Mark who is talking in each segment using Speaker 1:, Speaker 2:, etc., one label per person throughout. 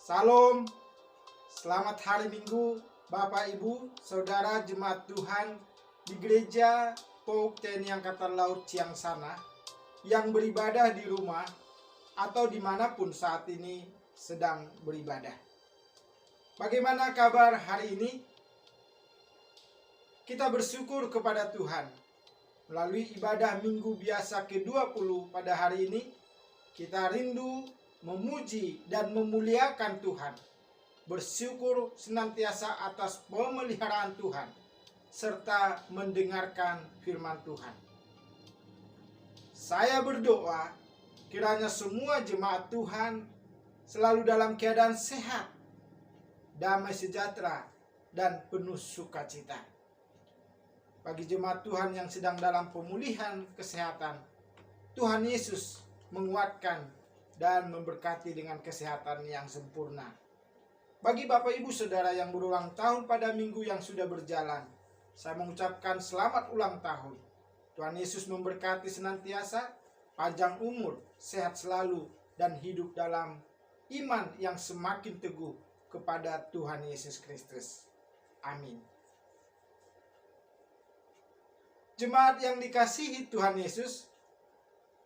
Speaker 1: Salam, selamat hari Minggu Bapak Ibu, Saudara Jemaat Tuhan di Gereja PAUK TNI Angkatan Laut Ciangsana yang beribadah di rumah atau dimanapun saat ini sedang beribadah. Bagaimana kabar hari ini? Kita bersyukur kepada Tuhan. Melalui ibadah minggu biasa ke-20 pada hari ini, kita rindu memuji dan memuliakan Tuhan, bersyukur senantiasa atas pemeliharaan Tuhan, serta mendengarkan firman Tuhan. Saya berdoa kiranya semua jemaat Tuhan selalu dalam keadaan sehat, damai sejahtera, dan penuh sukacita. Bagi jemaat Tuhan yang sedang dalam pemulihan kesehatan, Tuhan Yesus menguatkan dan memberkati dengan kesehatan yang sempurna. Bagi Bapak Ibu Saudara yang berulang tahun pada minggu yang sudah berjalan, saya mengucapkan selamat ulang tahun. Tuhan Yesus memberkati senantiasa, panjang umur, sehat selalu, dan hidup dalam iman yang semakin teguh kepada Tuhan Yesus Kristus. Amin. Jemaat yang dikasihi Tuhan Yesus,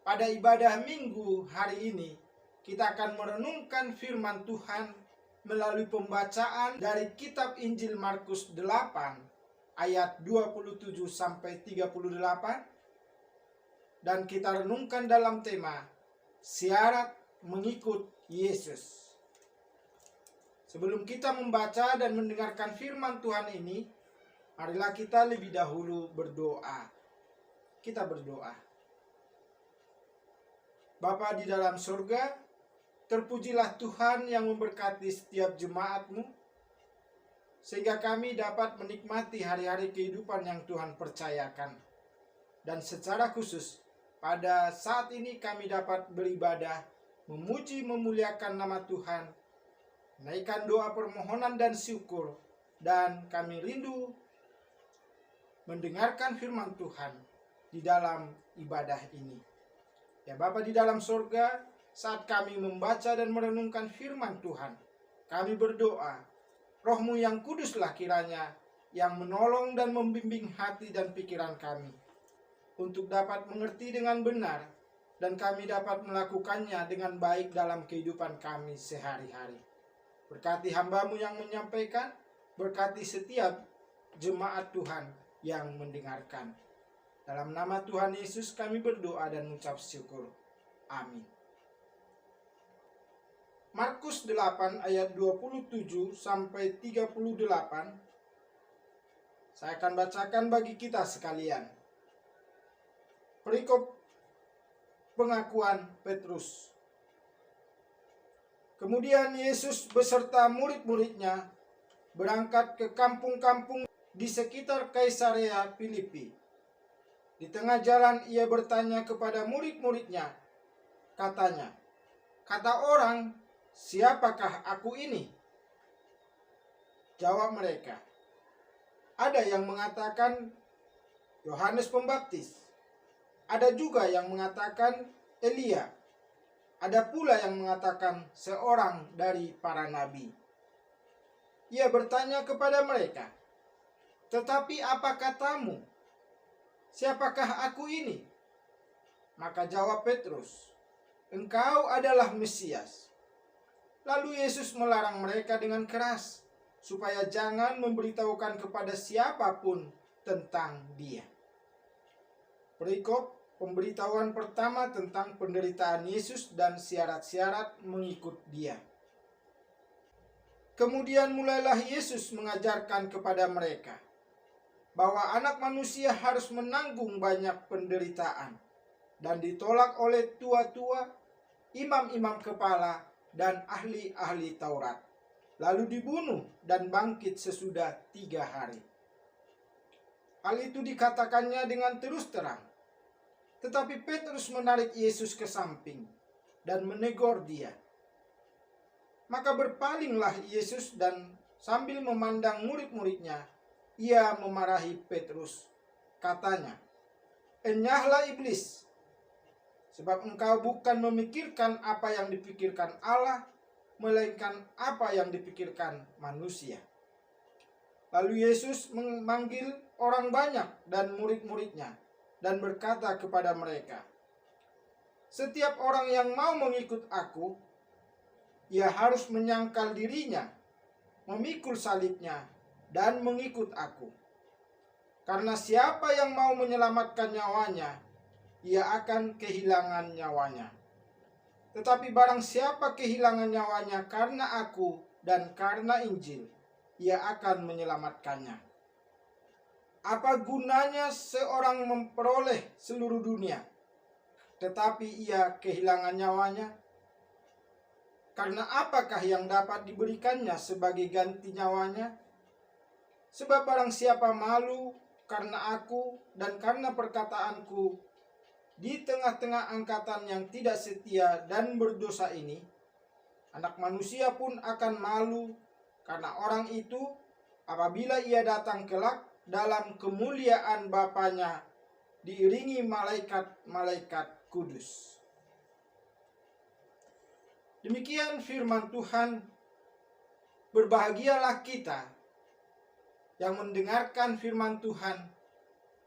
Speaker 1: pada ibadah minggu hari ini, kita akan merenungkan firman Tuhan melalui pembacaan dari kitab Injil Markus 8 ayat 27 sampai 38, dan kita renungkan dalam tema syarat mengikut Yesus. Sebelum kita membaca dan mendengarkan firman Tuhan ini, marilah kita lebih dahulu berdoa. Kita berdoa. Bapa di dalam surga, terpujilah Tuhan yang memberkati setiap jemaat-Mu, sehingga kami dapat menikmati hari-hari kehidupan yang Tuhan percayakan. Dan secara khusus, pada saat ini kami dapat beribadah, memuji memuliakan nama Tuhan, menaikkan doa permohonan dan syukur, dan kami rindu mendengarkan firman Tuhan di dalam ibadah ini. Ya Bapa di dalam surga, saat kami membaca dan merenungkan firman Tuhan, kami berdoa, Roh-Mu yang kuduslah kiranya yang menolong dan membimbing hati dan pikiran kami, untuk dapat mengerti dengan benar, dan kami dapat melakukannya dengan baik dalam kehidupan kami sehari-hari. Berkati hamba-Mu yang menyampaikan, berkati setiap jemaat Tuhan yang mendengarkan. Dalam nama Tuhan Yesus kami berdoa dan mengucap syukur. Amin. Markus 8 ayat 27 sampai 38. Saya akan bacakan bagi kita sekalian. Perikop pengakuan Petrus. Kemudian Yesus beserta murid-muridnya berangkat ke kampung-kampung di sekitar Kaisarea Filipi. Di tengah jalan ia bertanya kepada murid-muridnya, katanya, "Kata orang, siapakah aku ini?" Jawab mereka, "Ada yang mengatakan Yohanes Pembaptis, ada juga yang mengatakan Elia, ada pula yang mengatakan seorang dari para nabi." Ia bertanya kepada mereka, "Tetapi apa katamu? Siapakah aku ini?" Maka jawab Petrus, "Engkau adalah Mesias." Lalu Yesus melarang mereka dengan keras, supaya jangan memberitahukan kepada siapapun tentang Dia. Perikop pemberitahuan pertama tentang penderitaan Yesus dan syarat-syarat mengikut Dia. Kemudian mulailah Yesus mengajarkan kepada mereka bahwa anak manusia harus menanggung banyak penderitaan dan ditolak oleh tua-tua, imam-imam kepala, dan ahli-ahli Taurat, lalu dibunuh dan bangkit sesudah 3 hari. Hal itu dikatakannya dengan terus terang. Tetapi Petrus menarik Yesus ke samping dan menegur dia. Maka berpalinglah Yesus dan sambil memandang murid-muridnya, ia memarahi Petrus. Katanya, "Enyahlah iblis, sebab engkau bukan memikirkan apa yang dipikirkan Allah, melainkan apa yang dipikirkan manusia. Lalu Yesus memanggil orang banyak dan murid-muridnya dan berkata kepada mereka, "Setiap orang yang mau mengikut aku, ia harus menyangkal dirinya, memikul salibnya, dan mengikut aku. Karena siapa yang mau menyelamatkan nyawanya, ia akan kehilangan nyawanya. Tetapi barang siapa kehilangan nyawanya karena aku dan karena Injil, ia akan menyelamatkannya. Apa gunanya seorang memperoleh seluruh dunia, tetapi ia kehilangan nyawanya? Karena apakah yang dapat diberikannya sebagai ganti nyawanya? Sebab barang siapa malu karena aku dan karena perkataanku di tengah-tengah angkatan yang tidak setia dan berdosa ini, Anak Manusia pun akan malu karena orang itu apabila ia datang kelak dalam kemuliaan Bapanya diiringi malaikat-malaikat kudus." Demikian firman Tuhan. Berbahagialah kita yang mendengarkan firman Tuhan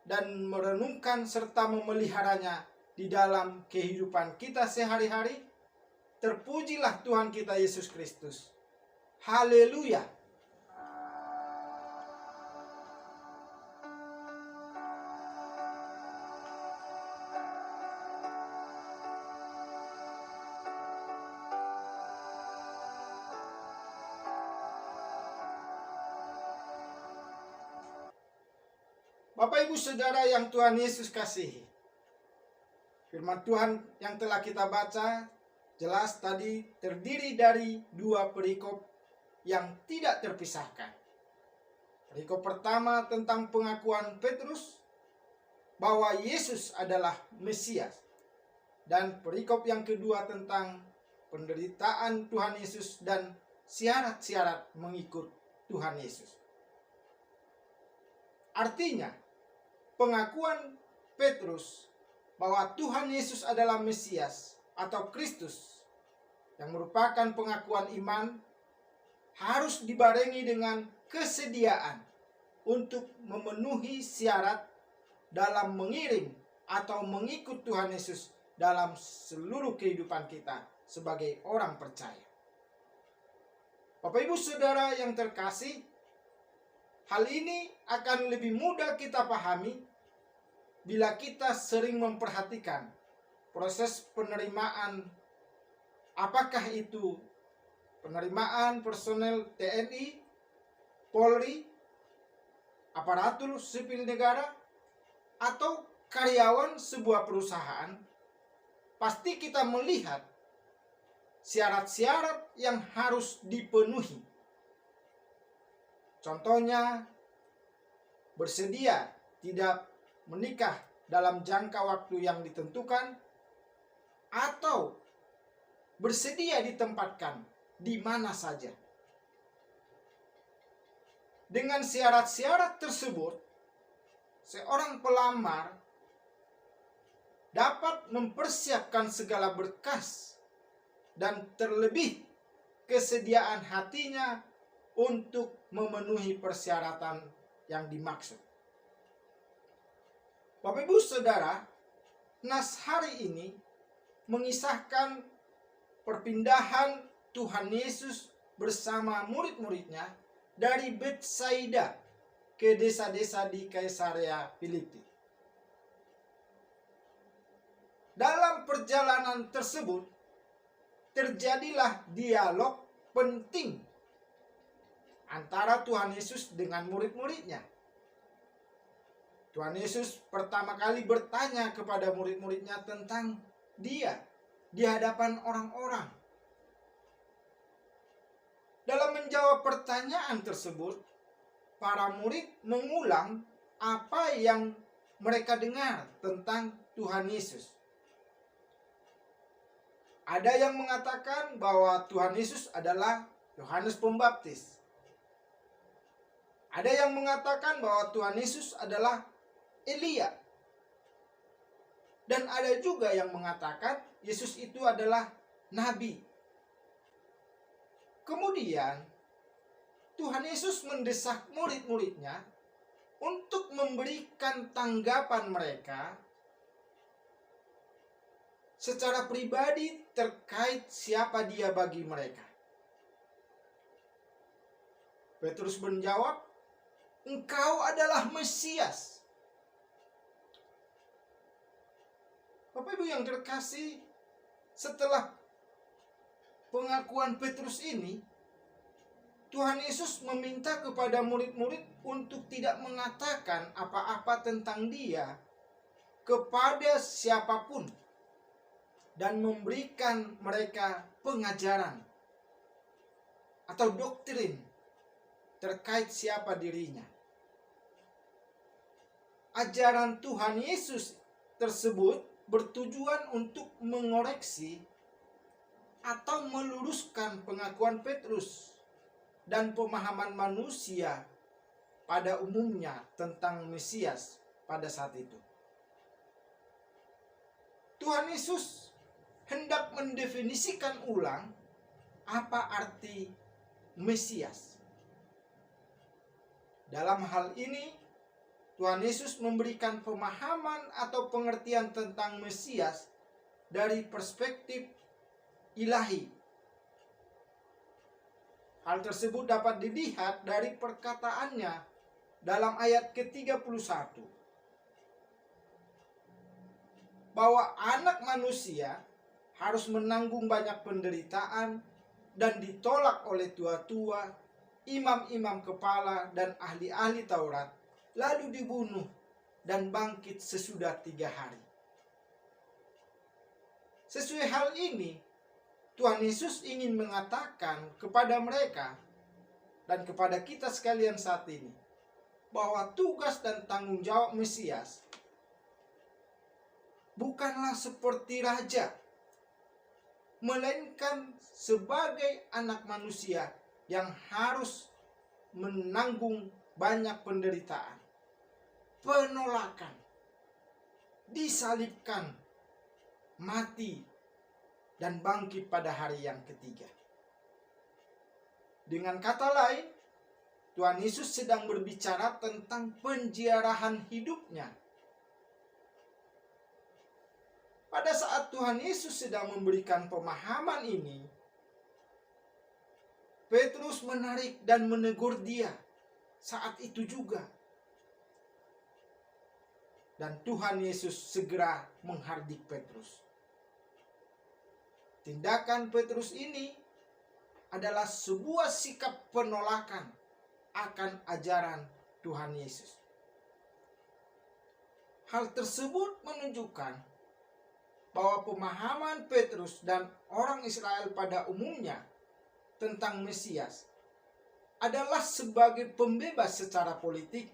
Speaker 1: dan merenungkan serta memeliharanya di dalam kehidupan kita sehari-hari. Terpujilah Tuhan kita Yesus Kristus. Haleluya. Bapak Ibu Saudara yang Tuhan Yesus kasihi, firman Tuhan yang telah kita baca jelas tadi terdiri dari dua perikop yang tidak terpisahkan. Perikop pertama tentang pengakuan Petrus bahwa Yesus adalah Mesias, dan perikop yang kedua tentang penderitaan Tuhan Yesus dan syarat-syarat mengikut Tuhan Yesus. Artinya, pengakuan Petrus bahwa Tuhan Yesus adalah Mesias atau Kristus, yang merupakan pengakuan iman, harus dibarengi dengan kesediaan untuk memenuhi syarat dalam mengiring atau mengikut Tuhan Yesus dalam seluruh kehidupan kita sebagai orang percaya. Bapak Ibu Saudara yang terkasih, hal ini akan lebih mudah kita pahami bila kita sering memperhatikan proses penerimaan, apakah itu penerimaan personel TNI, Polri, aparatur sipil negara, atau karyawan sebuah perusahaan. Pasti kita melihat syarat-syarat yang harus dipenuhi. Contohnya, bersedia tidak menikah dalam jangka waktu yang ditentukan, atau bersedia ditempatkan di mana saja. Dengan syarat-syarat tersebut, seorang pelamar dapat mempersiapkan segala berkas dan terlebih kesediaan hatinya untuk memenuhi persyaratan yang dimaksud. Bapak Ibu Saudara, nas hari ini mengisahkan perpindahan Tuhan Yesus bersama murid-muridnya dari Betsaida ke desa-desa di Kaisarea Filipi. Dalam perjalanan tersebut terjadilah dialog penting antara Tuhan Yesus dengan murid-muridnya. Tuhan Yesus pertama kali bertanya kepada murid-muridnya tentang Dia di hadapan orang-orang. Dalam menjawab pertanyaan tersebut, para murid mengulang apa yang mereka dengar tentang Tuhan Yesus. Ada yang mengatakan bahwa Tuhan Yesus adalah Yohanes Pembaptis. Ada yang mengatakan bahwa Tuhan Yesus adalah Elia. Dan ada juga yang mengatakan Yesus itu adalah nabi. Kemudian Tuhan Yesus mendesak murid-muridnya untuk memberikan tanggapan mereka secara pribadi terkait siapa dia bagi mereka. Petrus menjawab, "Engkau adalah Mesias." Bapak Ibu yang terkasih, setelah pengakuan Petrus ini, Tuhan Yesus meminta kepada murid-murid untuk tidak mengatakan apa-apa tentang dia kepada siapapun dan memberikan mereka pengajaran atau doktrin terkait siapa dirinya. Ajaran Tuhan Yesus tersebut bertujuan untuk mengoreksi atau meluruskan pengakuan Petrus dan pemahaman manusia pada umumnya tentang Mesias pada saat itu. Tuhan Yesus hendak mendefinisikan ulang apa arti Mesias. Dalam hal ini, Tuhan Yesus memberikan pemahaman atau pengertian tentang Mesias dari perspektif ilahi. Hal tersebut dapat dilihat dari perkataannya dalam ayat ke-31. Bahwa anak manusia harus menanggung banyak penderitaan dan ditolak oleh tua-tua, imam-imam kepala, dan ahli-ahli Taurat, lalu dibunuh dan bangkit sesudah 3 hari. Sesuai hal ini, Tuhan Yesus ingin mengatakan kepada mereka dan kepada kita sekalian saat ini bahwa tugas dan tanggung jawab Mesias bukanlah seperti raja, melainkan sebagai anak manusia yang harus menanggung banyak penderitaan, penolakan, disalibkan, mati, dan bangkit pada hari yang ketiga. Dengan kata lain, Tuhan Yesus sedang berbicara tentang penziarahan hidupnya. Pada saat Tuhan Yesus sedang memberikan pemahaman ini, Petrus menarik dan menegur dia saat itu juga. Dan Tuhan Yesus segera menghardik Petrus. Tindakan Petrus ini adalah sebuah sikap penolakan akan ajaran Tuhan Yesus. Hal tersebut menunjukkan bahwa pemahaman Petrus dan orang Israel pada umumnya tentang Mesias adalah sebagai pembebas secara politik,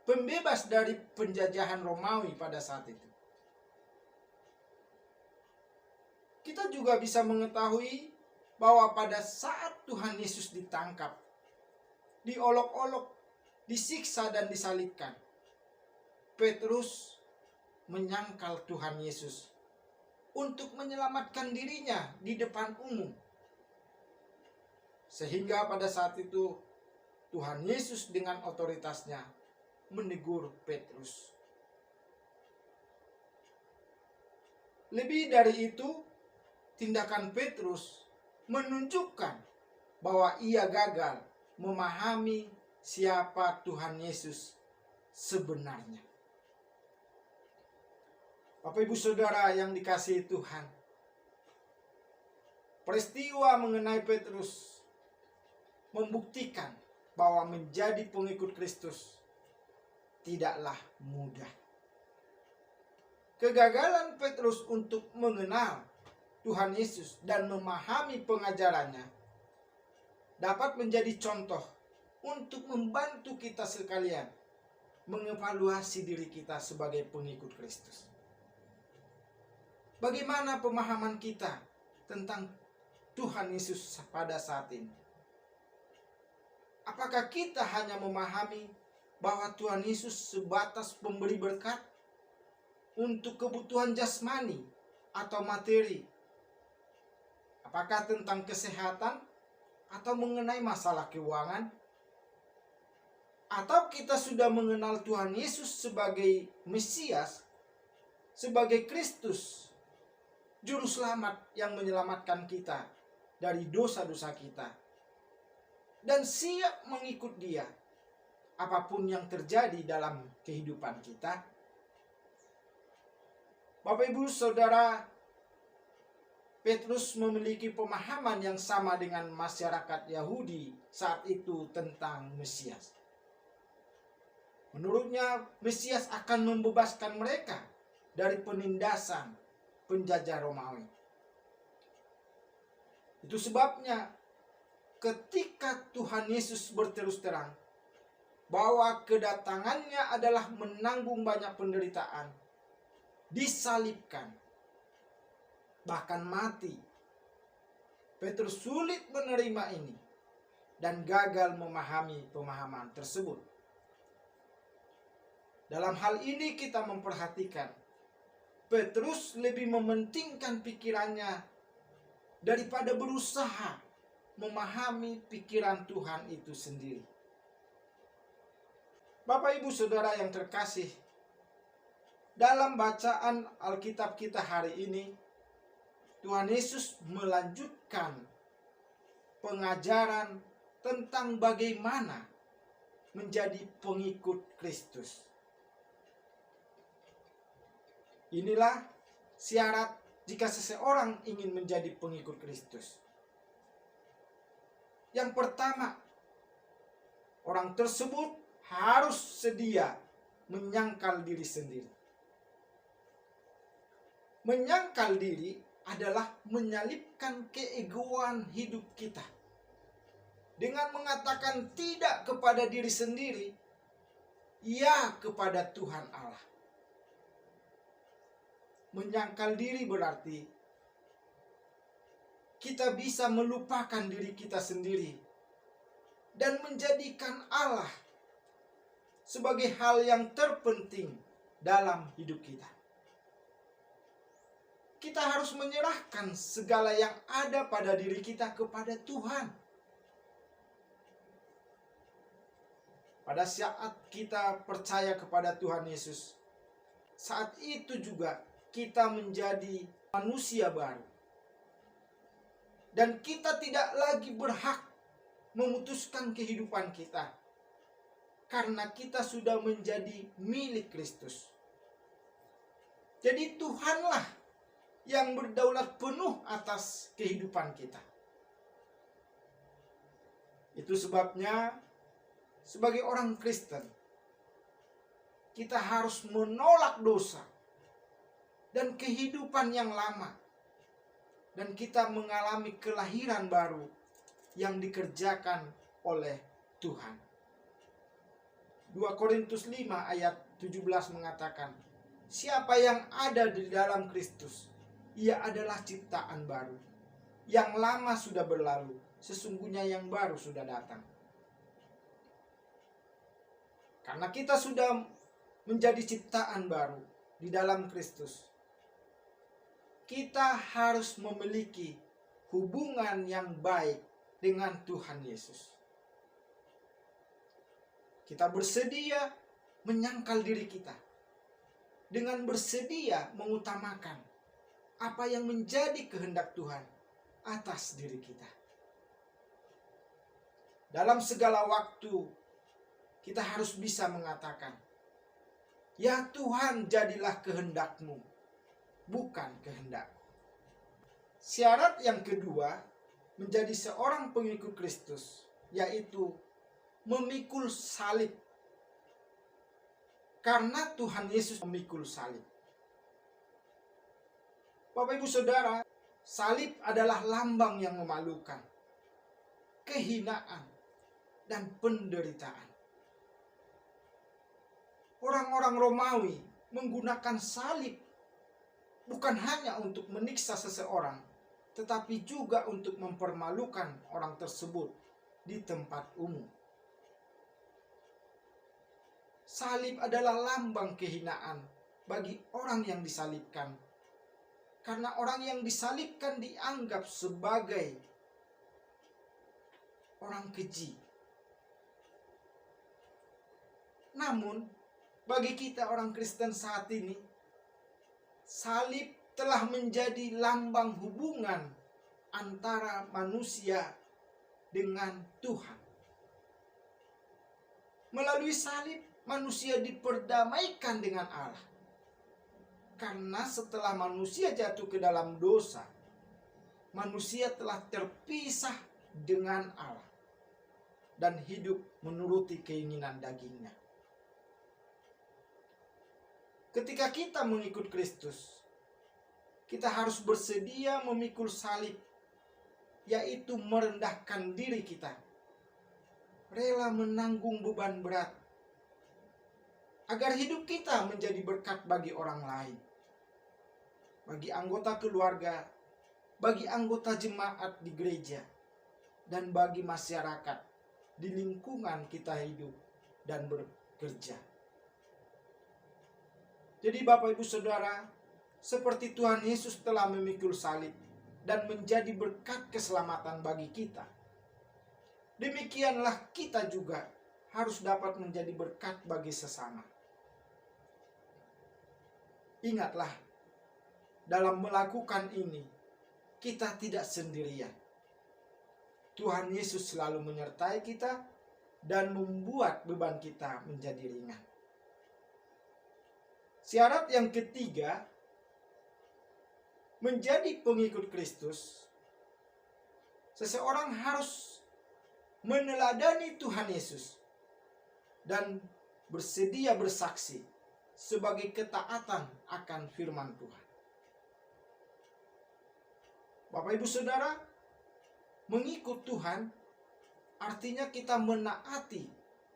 Speaker 1: pembebas dari penjajahan Romawi pada saat itu. Kita juga bisa mengetahui bahwa pada saat Tuhan Yesus ditangkap, diolok-olok, disiksa dan disalibkan, Petrus menyangkal Tuhan Yesus untuk menyelamatkan dirinya di depan umum. Sehingga pada saat itu Tuhan Yesus dengan otoritasnya menegur Petrus. Lebih dari itu, tindakan Petrus menunjukkan bahwa ia gagal memahami siapa Tuhan Yesus sebenarnya. Bapak Ibu Saudara yang dikasihi Tuhan, peristiwa mengenai Petrus membuktikan bahwa menjadi pengikut Kristus tidaklah mudah. Kegagalan Petrus untuk mengenal Tuhan Yesus dan memahami pengajarannya dapat menjadi contoh untuk membantu kita sekalian mengevaluasi diri kita sebagai pengikut Kristus. Bagaimana pemahaman kita tentang Tuhan Yesus pada saat ini? Apakah kita hanya memahami bahwa Tuhan Yesus sebatas pemberi berkat untuk kebutuhan jasmani atau materi? Apakah tentang kesehatan atau mengenai masalah keuangan, atau kita sudah mengenal Tuhan Yesus sebagai Mesias, sebagai Kristus, Juru Selamat yang menyelamatkan kita dari dosa-dosa kita, dan siap mengikut Dia apapun yang terjadi dalam kehidupan kita. Bapak Ibu Saudara, Petrus memiliki pemahaman yang sama dengan masyarakat Yahudi saat itu tentang Mesias. Menurutnya, Mesias akan membebaskan mereka dari penindasan penjajah Romawi. Itu sebabnya ketika Tuhan Yesus berterus terang bahwa kedatangannya adalah menanggung banyak penderitaan, disalibkan, bahkan mati, Petrus sulit menerima ini dan gagal memahami pemahaman tersebut. Dalam hal ini kita memperhatikan Petrus lebih mementingkan pikirannya daripada berusaha memahami pikiran Tuhan itu sendiri. Bapak Ibu Saudara yang terkasih, dalam bacaan Alkitab kita hari ini, Tuhan Yesus melanjutkan pengajaran tentang bagaimana menjadi pengikut Kristus. Inilah syarat jika seseorang ingin menjadi pengikut Kristus. Yang pertama, orang tersebut harus sedia menyangkal diri sendiri. Menyangkal diri adalah menyalipkan keegoan hidup kita dengan mengatakan tidak kepada diri sendiri, ya kepada Tuhan Allah. Menyangkal diri berarti kita bisa melupakan diri kita sendiri dan menjadikan Allah sebagai hal yang terpenting dalam hidup kita. Kita harus menyerahkan segala yang ada pada diri kita kepada Tuhan. Pada saat kita percaya kepada Tuhan Yesus, saat itu juga kita menjadi manusia baru. Dan kita tidak lagi berhak memutuskan kehidupan kita, karena kita sudah menjadi milik Kristus. Jadi Tuhanlah yang berdaulat penuh atas kehidupan kita. Itu sebabnya sebagai orang Kristen, kita harus menolak dosa dan kehidupan yang lama, dan kita mengalami kelahiran baru yang dikerjakan oleh Tuhan. 2 Korintus 5 ayat 17 mengatakan, siapa yang ada di dalam Kristus, ia adalah ciptaan baru. Yang lama sudah berlalu, sesungguhnya yang baru sudah datang. Karena kita sudah menjadi ciptaan baru di dalam Kristus, kita harus memiliki hubungan yang baik dengan Tuhan Yesus. Kita bersedia menyangkal diri kita dengan bersedia mengutamakan apa yang menjadi kehendak Tuhan atas diri kita. Dalam segala waktu, kita harus bisa mengatakan, ya Tuhan, jadilah kehendak-Mu, bukan kehendakku. Syarat yang kedua menjadi seorang pengikut Kristus, yaitu memikul salib. Karena Tuhan Yesus memikul salib. Bapak Ibu Saudara, salib adalah lambang yang memalukan, kehinaan, dan penderitaan. Orang-orang Romawi menggunakan salib bukan hanya untuk menyiksa seseorang, tetapi juga untuk mempermalukan orang tersebut di tempat umum. Salib adalah lambang kehinaan bagi orang yang disalibkan, karena orang yang disalibkan dianggap sebagai orang keji. Namun, bagi kita orang Kristen saat ini, salib telah menjadi lambang hubungan antara manusia dengan Tuhan. Melalui salib, manusia diperdamaikan dengan Allah. Karena setelah manusia jatuh ke dalam dosa, manusia telah terpisah dengan Allah dan hidup menuruti keinginan dagingnya. Ketika kita mengikut Kristus, kita harus bersedia memikul salib, yaitu merendahkan diri kita, rela menanggung beban berat, agar hidup kita menjadi berkat bagi orang lain, bagi anggota keluarga, bagi anggota jemaat di gereja, dan bagi masyarakat di lingkungan kita hidup dan bekerja. Jadi Bapak Ibu Saudara, seperti Tuhan Yesus telah memikul salib dan menjadi berkat keselamatan bagi kita, demikianlah kita juga harus dapat menjadi berkat bagi sesama. Ingatlah, dalam melakukan ini, kita tidak sendirian. Tuhan Yesus selalu menyertai kita dan membuat beban kita menjadi ringan. Syarat yang ketiga, menjadi pengikut Kristus, seseorang harus meneladani Tuhan Yesus dan bersedia bersaksi sebagai ketaatan akan firman Tuhan. Bapak Ibu Saudara, mengikut Tuhan artinya kita menaati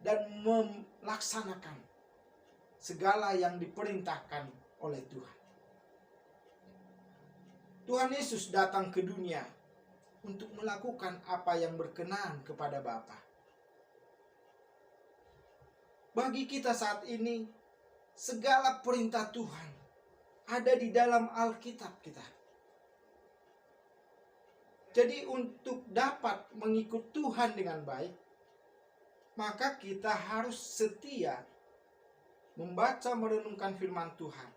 Speaker 1: dan melaksanakan segala yang diperintahkan oleh Tuhan. Tuhan Yesus datang ke dunia untuk melakukan apa yang berkenan kepada Bapa. Bagi kita saat ini, segala perintah Tuhan ada di dalam Alkitab kita. Jadi untuk dapat mengikut Tuhan dengan baik, maka kita harus setia membaca merenungkan firman Tuhan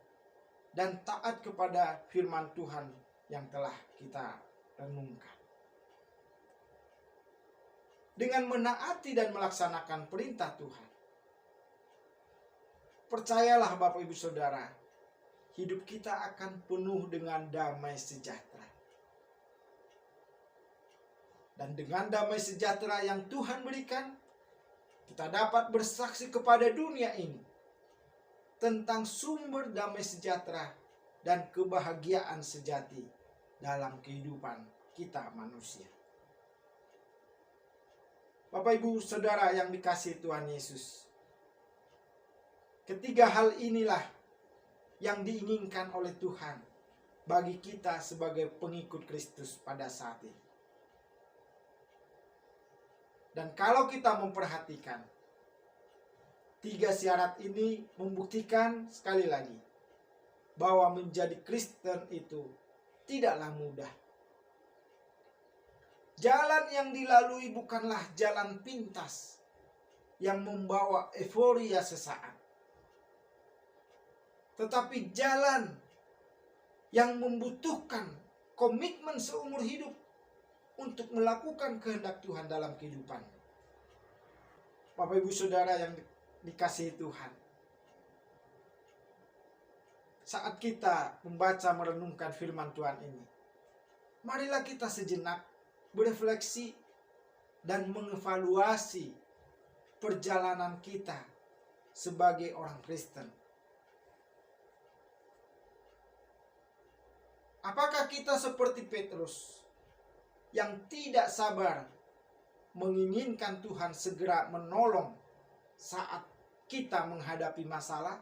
Speaker 1: dan taat kepada firman Tuhan yang telah kita renungkan. Dengan menaati dan melaksanakan perintah Tuhan, percayalah Bapak Ibu Saudara, hidup kita akan penuh dengan damai sejahtera. Dan dengan damai sejahtera yang Tuhan berikan, kita dapat bersaksi kepada dunia ini tentang sumber damai sejahtera dan kebahagiaan sejati dalam kehidupan kita manusia. Bapak Ibu Saudara yang dikasihi Tuhan Yesus, ketiga hal inilah yang diinginkan oleh Tuhan bagi kita sebagai pengikut Kristus pada saat ini. Dan kalau kita memperhatikan, tiga syarat ini membuktikan sekali lagi bahwa menjadi Kristen itu tidaklah mudah. Jalan yang dilalui bukanlah jalan pintas yang membawa euforia sesaat, tetapi jalan yang membutuhkan komitmen seumur hidup untuk melakukan kehendak Tuhan dalam kehidupan. Bapak Ibu Saudara yang dikasihi Tuhan, saat kita membaca merenungkan firman Tuhan ini, marilah kita sejenak berefleksi dan mengevaluasi perjalanan kita sebagai orang Kristen. Apakah kita seperti Petrus yang tidak sabar menginginkan Tuhan segera menolong saat kita menghadapi masalah?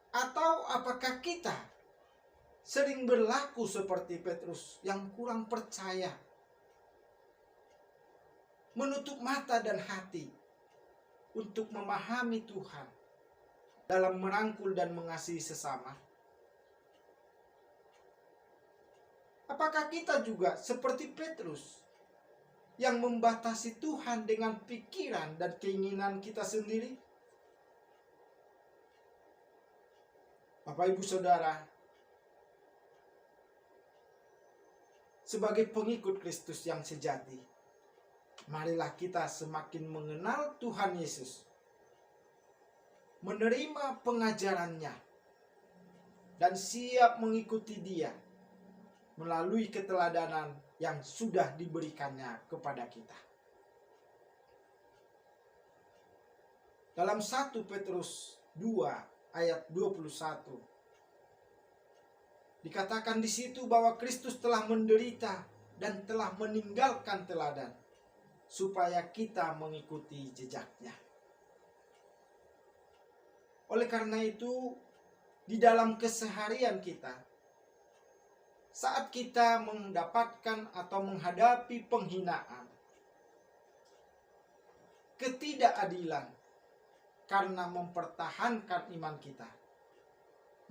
Speaker 1: Atau apakah kita sering berlaku seperti Petrus yang kurang percaya, menutup mata dan hati untuk memahami Tuhan dalam merangkul dan mengasihi sesama? Apakah kita juga seperti Petrus yang membatasi Tuhan dengan pikiran dan keinginan kita sendiri? Bapak, Ibu, Saudara, sebagai pengikut Kristus yang sejati, marilah kita semakin mengenal Tuhan Yesus, menerima pengajarannya, dan siap mengikuti Dia melalui keteladanan yang sudah diberikannya kepada kita. Dalam 1 Petrus 2 ayat 21 dikatakan di situ bahwa Kristus telah menderita dan telah meninggalkan teladan supaya kita mengikuti jejaknya. Oleh karena itu, di dalam keseharian kita, saat kita mendapatkan atau menghadapi penghinaan, ketidakadilan karena mempertahankan iman kita,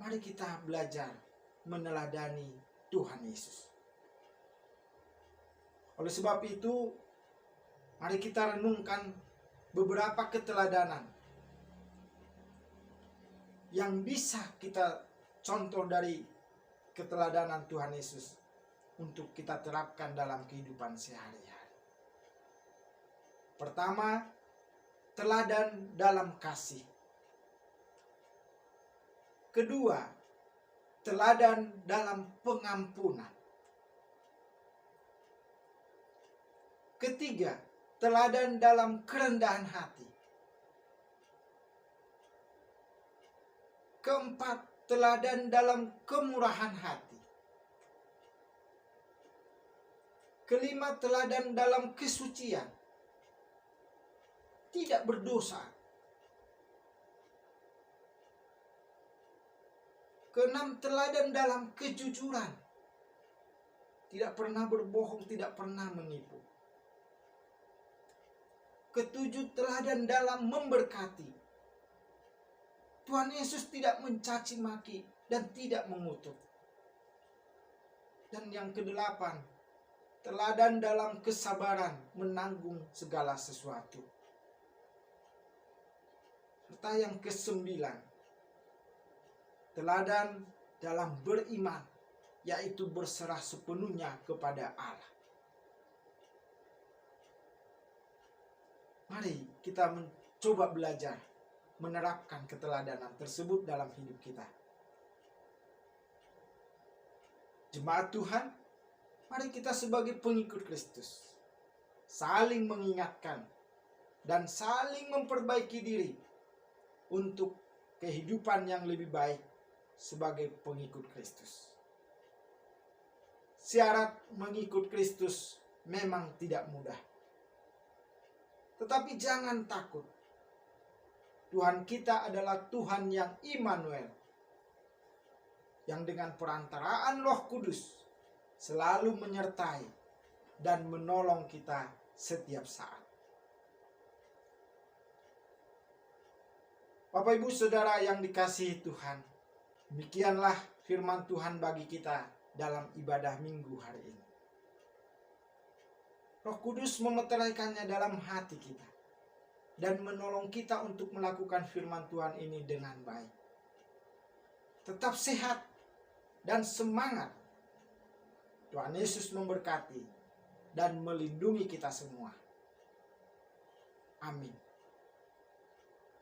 Speaker 1: mari kita belajar meneladani Tuhan Yesus. Oleh sebab itu, mari kita renungkan beberapa keteladanan yang bisa kita contoh dari keteladanan Tuhan Yesus untuk kita terapkan dalam kehidupan sehari-hari. Pertama, teladan dalam kasih. Kedua, teladan dalam pengampunan. Ketiga, teladan dalam kerendahan hati. Keempat, teladan dalam kemurahan hati. Kelima, teladan dalam kesucian, tidak berdosa. Keenam, teladan dalam kejujuran, tidak pernah berbohong, tidak pernah menipu. Ketujuh, teladan dalam memberkati. Tuhan Yesus tidak mencaci maki dan tidak mengutuk. Dan yang kedelapan, teladan dalam kesabaran menanggung segala sesuatu. Serta yang kesembilan, teladan dalam beriman, yaitu berserah sepenuhnya kepada Allah. Mari kita mencoba belajar menerapkan keteladanan tersebut dalam hidup kita. Jemaat Tuhan, mari kita sebagai pengikut Kristus saling mengingatkan dan saling memperbaiki diri untuk kehidupan yang lebih baik sebagai pengikut Kristus. Syarat mengikut Kristus memang tidak mudah. Tetapi jangan takut. Tuhan kita adalah Tuhan yang Immanuel, yang dengan perantaraan Roh Kudus selalu menyertai dan menolong kita setiap saat. Bapak, Ibu, Saudara yang dikasihi Tuhan, demikianlah firman Tuhan bagi kita dalam ibadah minggu hari ini. Roh Kudus memeteraikannya dalam hati kita dan menolong kita untuk melakukan firman Tuhan ini dengan baik. Tetap sehat dan semangat. Tuhan Yesus memberkati dan melindungi kita semua. Amin.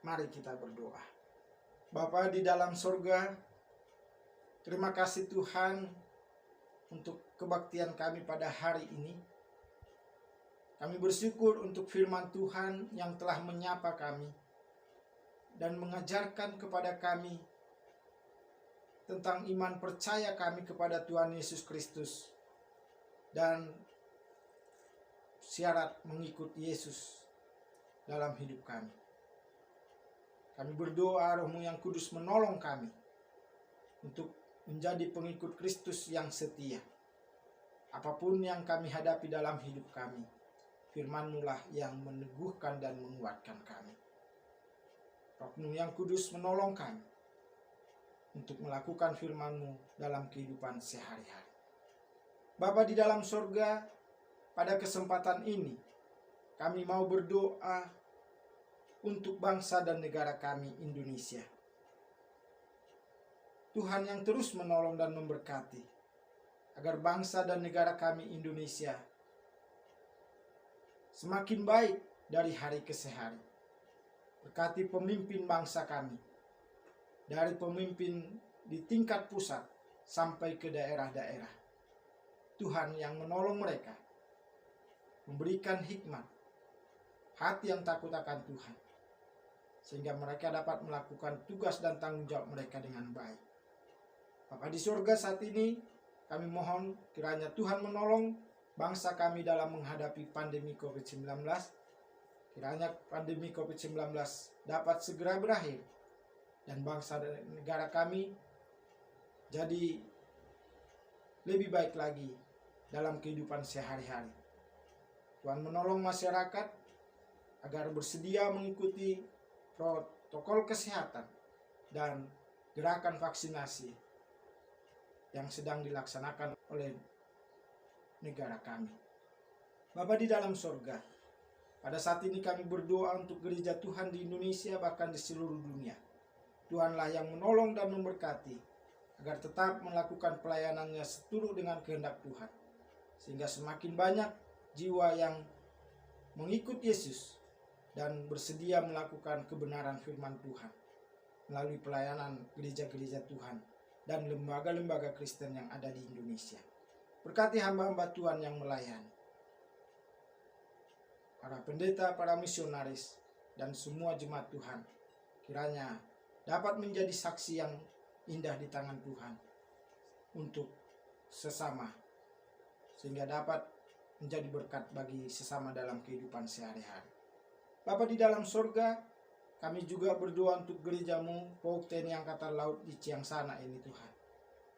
Speaker 1: Mari kita berdoa. Bapa di dalam sorga, terima kasih Tuhan untuk kebaktian kami pada hari ini. Kami bersyukur untuk firman Tuhan yang telah menyapa kami dan mengajarkan kepada kami tentang iman percaya kami kepada Tuhan Yesus Kristus dan syarat mengikut Yesus dalam hidup kami. Kami berdoa Roh-Mu yang kudus menolong kami untuk menjadi pengikut Kristus yang setia. Apapun yang kami hadapi dalam hidup kami, firman-Mu lah yang meneguhkan dan menguatkan kami. Roh-Mu yang kudus menolong kami untuk melakukan firman-Mu dalam kehidupan sehari-hari. Bapa di dalam sorga, pada kesempatan ini kami mau berdoa untuk bangsa dan negara kami Indonesia. Tuhan yang terus menolong dan memberkati agar bangsa dan negara kami Indonesia semakin baik dari hari ke hari. Berkati pemimpin bangsa kami, dari pemimpin di tingkat pusat sampai ke daerah-daerah. Tuhan yang menolong mereka, memberikan hikmat, hati yang takut akan Tuhan, sehingga mereka dapat melakukan tugas dan tanggung jawab mereka dengan baik. Bapa di surga, saat ini kami mohon kiranya Tuhan menolong bangsa kami dalam menghadapi pandemi COVID-19. Kiranya pandemi COVID-19 dapat segera berakhir dan bangsa dan negara kami jadi lebih baik lagi dalam kehidupan sehari-hari. Tuhan menolong masyarakat agar bersedia mengikuti protokol kesehatan dan gerakan vaksinasi yang sedang dilaksanakan oleh negara kami. Bapa di dalam sorga, pada saat ini kami berdoa untuk gereja Tuhan di Indonesia bahkan di seluruh dunia. Tuhanlah yang menolong dan memberkati agar tetap melakukan pelayanannya seturut dengan kehendak Tuhan, sehingga semakin banyak jiwa yang mengikut Yesus dan bersedia melakukan kebenaran firman Tuhan melalui pelayanan gereja-gereja Tuhan dan lembaga-lembaga Kristen yang ada di Indonesia. Berkati hamba-hamba Tuhan yang melayani, para pendeta, para misionaris, dan semua jemaat Tuhan, kiranya dapat menjadi saksi yang indah di tangan Tuhan untuk sesama, sehingga dapat menjadi berkat bagi sesama dalam kehidupan sehari-hari. Bapa di dalam sorga, kami juga berdoa untuk gerejamu, Pauk TNI Angkatan Laut di Ciangsana ini Tuhan.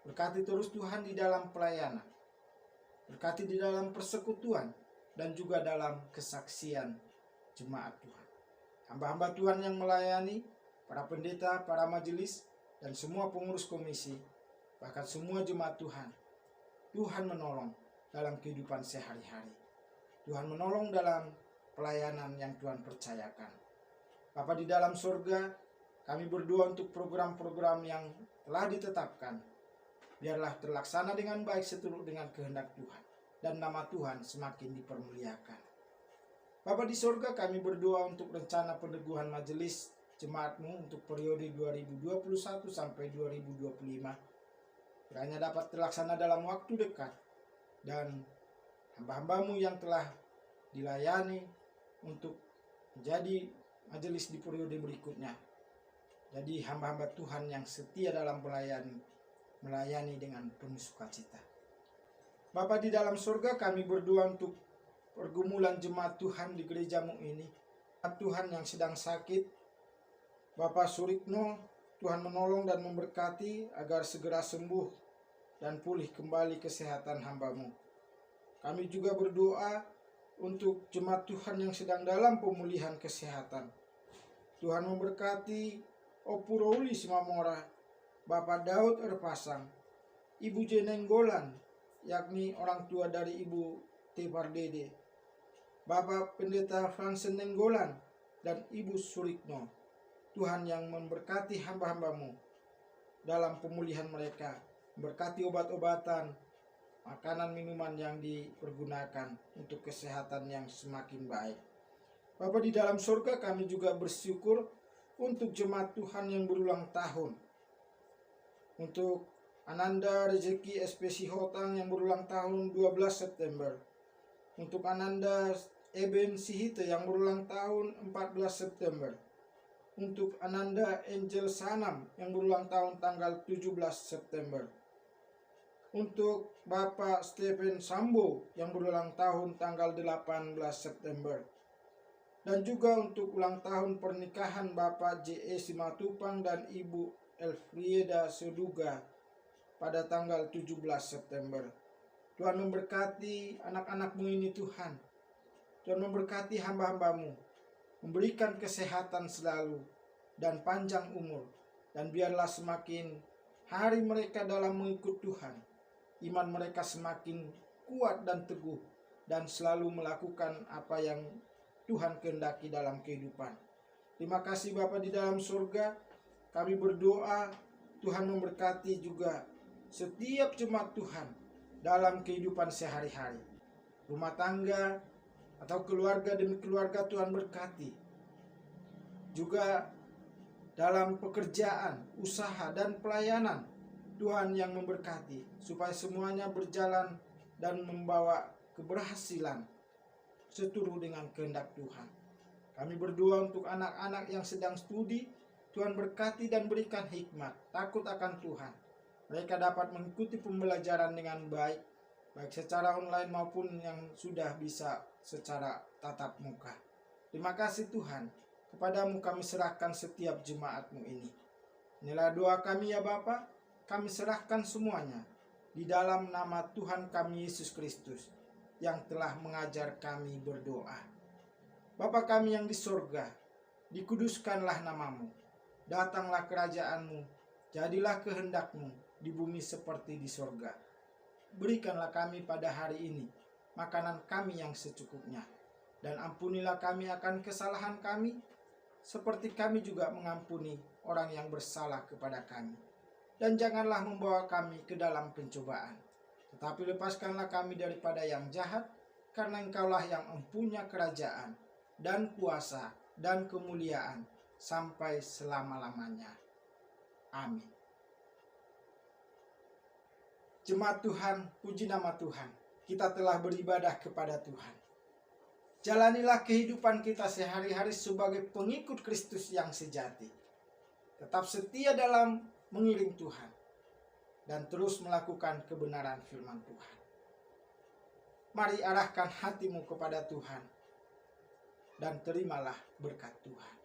Speaker 1: Berkati terus Tuhan di dalam pelayanan, berkati di dalam persekutuan, dan juga dalam kesaksian jemaat Tuhan. Hamba-hamba Tuhan yang melayani, para pendeta, para majelis, dan semua pengurus komisi, bahkan semua jemaat Tuhan. Tuhan menolong dalam kehidupan sehari-hari. Tuhan menolong dalam pelayanan yang Tuhan percayakan. Bapa di dalam surga, kami berdoa untuk program-program yang telah ditetapkan. Biarlah terlaksana dengan baik seturut dengan kehendak Tuhan, dan nama Tuhan semakin dipermuliakan. Bapa di surga, kami berdoa untuk rencana peneguhan majelis jemaat-Mu untuk periode 2021 sampai 2025. Kiranya dapat terlaksana dalam waktu dekat, dan hamba-hamba-Mu yang telah dilayani untuk menjadi majelis di periode berikutnya, jadi hamba-hamba Tuhan yang setia dalam melayani dengan penuh sukacita. Bapa di dalam surga, kami berdoa untuk pergumulan jemaat Tuhan di gereja-Mu ini. Tuhan yang sedang sakit, Bapak Surikno, Tuhan menolong dan memberkati agar segera sembuh dan pulih kembali kesehatan hamba-Mu. Kami juga berdoa untuk jemaat Tuhan yang sedang dalam pemulihan kesehatan. Tuhan memberkati Opuroli Simamora, Bapak Daud Erpasang, Ibu Jenenggolan, yakni orang tua dari Ibu Tepardede, Bapak Pendeta Fransen Nenggolan, dan Ibu Surikno. Tuhan yang memberkati hamba-hamba-Mu dalam pemulihan mereka, berkati obat-obatan, makanan minuman yang dipergunakan untuk kesehatan yang semakin baik. Bapa di dalam surga, kami juga bersyukur untuk jemaat Tuhan yang berulang tahun. Untuk Ananda Rezeki SPC Hotang yang berulang tahun 12 September. Untuk Ananda Eben Sihite yang berulang tahun 14 September. Untuk Ananda Angel Sanam yang berulang tahun tanggal 17 September. Untuk Bapak Stephen Sambo yang berulang tahun tanggal 18 September. Dan juga untuk ulang tahun pernikahan Bapak J.E. Simatupang dan Ibu Elfrieda Seduga pada tanggal 17 September. Tuhan memberkati anak-anak-Mu ini Tuhan. Tuhan memberkati hamba-hamba-Mu, memberikan kesehatan selalu dan panjang umur. Dan biarlah semakin hari mereka dalam mengikut Tuhan, iman mereka semakin kuat dan teguh, dan selalu melakukan apa yang Tuhan kehendaki dalam kehidupan. Terima kasih Bapa di dalam surga. Kami berdoa Tuhan memberkati juga setiap jemaat Tuhan dalam kehidupan sehari-hari. Rumah tangga atau keluarga demi keluarga Tuhan berkati. Juga dalam pekerjaan, usaha, dan pelayanan Tuhan yang memberkati, supaya semuanya berjalan dan membawa keberhasilan seturut dengan kehendak Tuhan. Kami berdoa untuk anak-anak yang sedang studi, Tuhan berkati dan berikan hikmat, takut akan Tuhan. Mereka dapat mengikuti pembelajaran dengan baik secara online maupun yang sudah bisa secara tatap muka. Terima kasih Tuhan, kepadamu kami serahkan setiap jemaat-Mu ini. Inilah doa kami ya Bapa, kami serahkan semuanya di dalam nama Tuhan kami Yesus Kristus yang telah mengajar kami berdoa. Bapa kami yang di surga, dikuduskanlah namamu, datanglah kerajaan-Mu, jadilah kehendak-Mu di bumi seperti di surga. Berikanlah kami pada hari ini makanan kami yang secukupnya, dan ampunilah kami akan kesalahan kami, seperti kami juga mengampuni orang yang bersalah kepada kami. Dan janganlah membawa kami ke dalam pencobaan, tetapi lepaskanlah kami daripada yang jahat, karena Engkaulah yang mempunyai kerajaan dan kuasa dan kemuliaan sampai selama-lamanya. Amin. Jemaat Tuhan, puji nama Tuhan. Kita telah beribadah kepada Tuhan. Jalanilah kehidupan kita sehari-hari sebagai pengikut Kristus yang sejati. Tetap setia dalam mengiring Tuhan dan terus melakukan kebenaran firman Tuhan. Mari arahkan hatimu kepada Tuhan dan terimalah berkat Tuhan.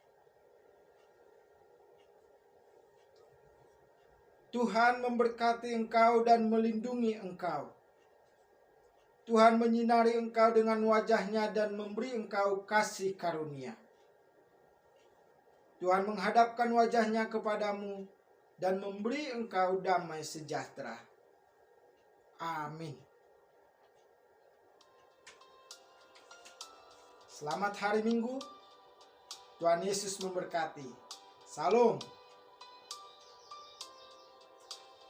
Speaker 1: Tuhan memberkati engkau dan melindungi engkau. Tuhan menyinari engkau dengan wajah-Nya dan memberi engkau kasih karunia. Tuhan menghadapkan wajah-Nya kepadamu dan memberi engkau damai sejahtera. Amin. Selamat hari Minggu. Tuhan Yesus memberkati. Salam.